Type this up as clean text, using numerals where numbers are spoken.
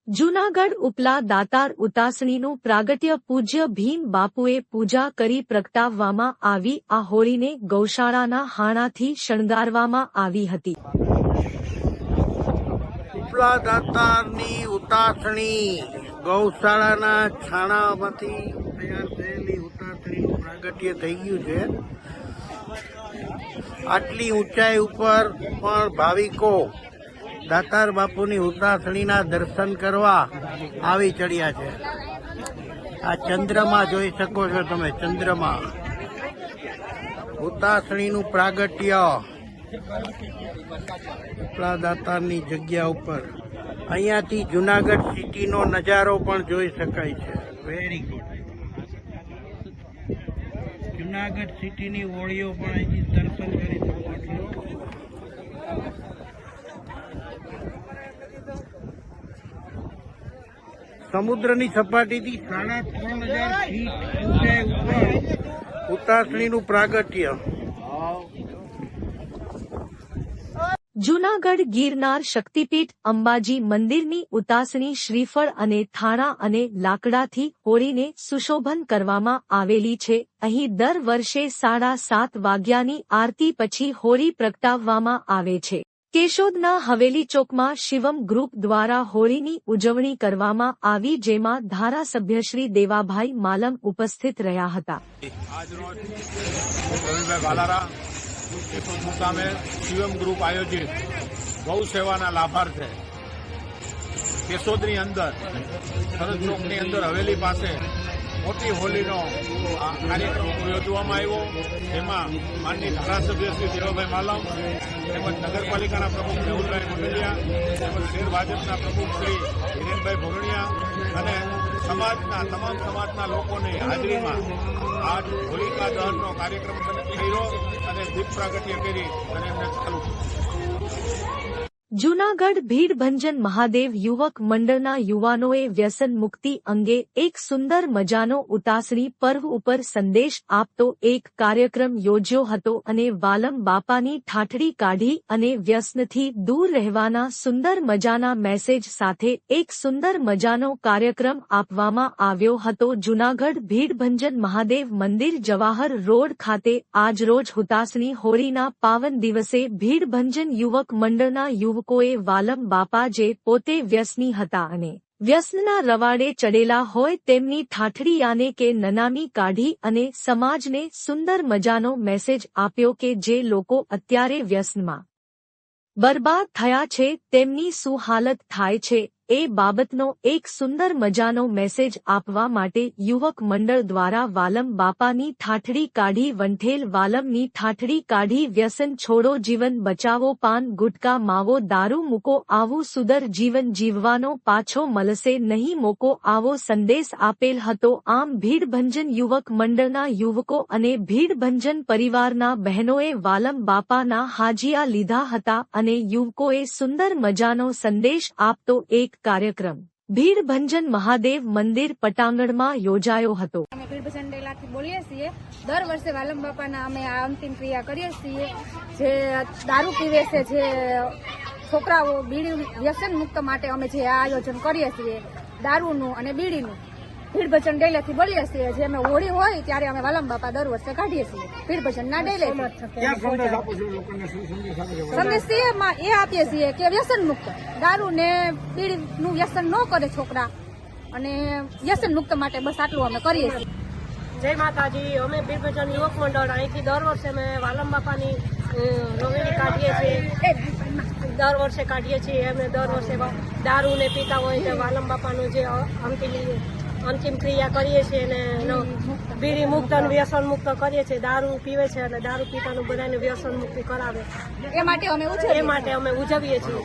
જૂનાગઢ ઉપલા દાતાર ઉતાસણીનું પ્રાગટ્ય પૂજ્ય ભીમ બાપુએ પૂજા કરી પ્રગટાવવામાં આવી આ હોળીને ગૌશાળાના હાણાથી શણગારવામાં આવી હતી। ઉપલા દાતારની ઉતાસણી ગૌશાળાના છાણામાંથી તૈયાર થયેલી ઉતાસણીનું પ્રાગટ્ય થઈ ગયું છે। આટલી ઊંચાઈ ઉપર પણ ભાવિકો દાતાર બાપુની ઉતાસણીના દર્શન કરવા આવી ચડ્યા છે। આ ચંદ્રમાં જોઈ શકો છો તમે, ચંદ્રમાં ઉતાસણીનું પ્રાગટ્ય ઉપલા દાતારની જગ્યા ઉપર। અહીંયાથી જૂનાગઢ સિટીનો નજારો પણ જોઈ શકાય છે। Very good. જૂનાગઢ સિટીની હોળીઓ પણ અહીંથી દર્શન કરી શકો છો। સમુદ્રની સપાટીથી 3.5 ફીટ ઊંચાઈ ઉપર ઉતાસણીનું પ્રાગટ્ય। જૂનાગઢ ગિરનાર શક્તિપીઠ અંબાજી મંદિરની ઉતાસણી શ્રીફળ અને થાણા અને લાકડાથી હોળીને સુશોભન કરવામાં આવેલી છે। અહીં દર વર્ષે 7:30 વાગ્યાની આરતી પછી હોળી પ્રગટાવવામાં આવે છે। કેશોદના હવેલી ચોકમાં શિવમ ગ્રુપ દ્વારા હોળીની ઉજવણી કરવામાં આવી, જેમાં ધારાસભ્ય શ્રી દેવાભાઈ માલમ ઉપસ્થિત રહ્યા હતા। કેશોદ મુકામે શિવમ ગ્રુપ આયોજિત ગૌ સેવાના લાભાર્થે કેશોદની અંદર સરહદ ચોકની અંદર હવેલી પાસે મોટી હોલીનો કાર્યક્રમ યોજવામાં આવ્યો, જેમાં માનનીય ધારાસભ્ય શ્રી દેવાભાઈ માલમ તેમજ નગરપાલિકાના પ્રમુખ મેહુલભાઈ મંડલિયા તેમજ શહેર ભાજપના પ્રમુખ શ્રી હિરેનભાઈ ભોરણિયા અને તમામ સમાજના લોકોની હાજરીમાં આ હોલિકા દહનનો કાર્યક્રમ કર્યો અને દીપ પ્રાગટ્ય કરી અને એમને ચાલુ કર્યું। જૂનાગઢ ભીડભંજન મહાદેવ યુવક મંડળના યુવાનોએ વ્યસન મુક્તિ અંગે એક સુંદર મજાનો ઉતાસણી પર્વ ઉપર સંદેશ આપતો એક કાર્યક્રમ યોજ્યો હતો અને વાલમ બાપાની ઠાઠડી કાઢી અને વ્યસનથી દૂર રહેવાના સુંદર મજાના મેસેજ સાથે એક સુંદર મજાનો કાર્યક્રમ આપવામાં આવ્યો હતો। જૂનાગઢ ભીડભંજન મહાદેવ મંદિર જવાહર રોડ ખાતે આજરોજ ઉતાસણી હોળીના પાવન દિવસે ભીડભંજન યુવક મંડળના યુવકોએ વાલમ બાપા જે પોતે વ્યસની હતા અને વ્યસનના રવાડે ચડેલા હોય તેમની ઠાઠડી યાને કે નનામી કાઢી અને સમાજને સુંદર મજાનો મેસેજ આપ્યો કે જે લોકો અત્યારે વ્યસનમાં બરબાદ થયા છે તેમની શું હાલત થાય છે એ બાબતનો એક સુંદર મજાનો મેસેજ આપવા માટે યુવક મંડળ દ્વારા વાલમ બાપાની ઠાઠડી કાઢી વંઠેલ વાલમની ઠાઠડી કાઢી વ્યસન છોડો જીવન બચાવો પાન ગુટકા માવો દારૂ મૂકો આવું સુંદર જીવન જીવવાનો પાછો મળશે નહીં મોકો આવો સંદેશ આપેલ હતો। આમ ભીડભંજન યુવક મંડળના યુવકો અને ભીડભંજન પરિવારના બહેનોએ વાલમ બાપાના હાજિયા લીધા હતા અને યુવકોએ સુંદર મજાનો સંદેશ આપતો એક કાર્યક્રમ ભીડભંજન મહાદેવ મંદિર પટાંગણમાં યોજાયો હતો। અમે ભીડભંજન ડેલાથી બોલીએ છીએ। દર વર્ષે વાલમ બાપાના અમે આ અંતિમ ક્રિયા કરીએ છીએ। જે દારૂ પીવે છે, જે છોકરાઓ બીડી વ્યસન મુક્ત માટે અમે જે આયોજન કરીએ છીએ દારૂનું અને બીડીનું ભીડભંજન ડેલેથી બોલીએ છીએ। જે અમે હોળી હોય ત્યારે અમે વાલમ બાપા દર વર્ષે કાઢીએ છીએ ભીડભંજનના ડેલે। સંદેશ એ આપીએ છીએ કે વ્યસન મુક્ત દારૂ ને બીડીનું વ્યસન ન કરે છોકરા, અને વ્યસન મુક્ત માટે બસ આટલું અમે કરીએ છીએ। જય માતાજી। અમે ભીડભંજન યુવક મંડળ અહીંથી દર વર્ષે અમે વાલમ બાપાની રોવેડી કાઢીએ છીએ, દર વર્ષે કાઢીએ છીએ। અમે દર વર્ષે દારૂ ને પીતા હોય તો વાલમ બાપાનું જે અંતિમ ક્રિયા કરીએ છીએ અને બીડી મુક્ત અને વ્યસન મુક્ત કરીએ છીએ। દારૂ પીવે છે એટલે દારૂ પીતાનું બધાને વ્યસન મુક્તિ કરાવે એ માટે અમે ઉજવીએ છીએ।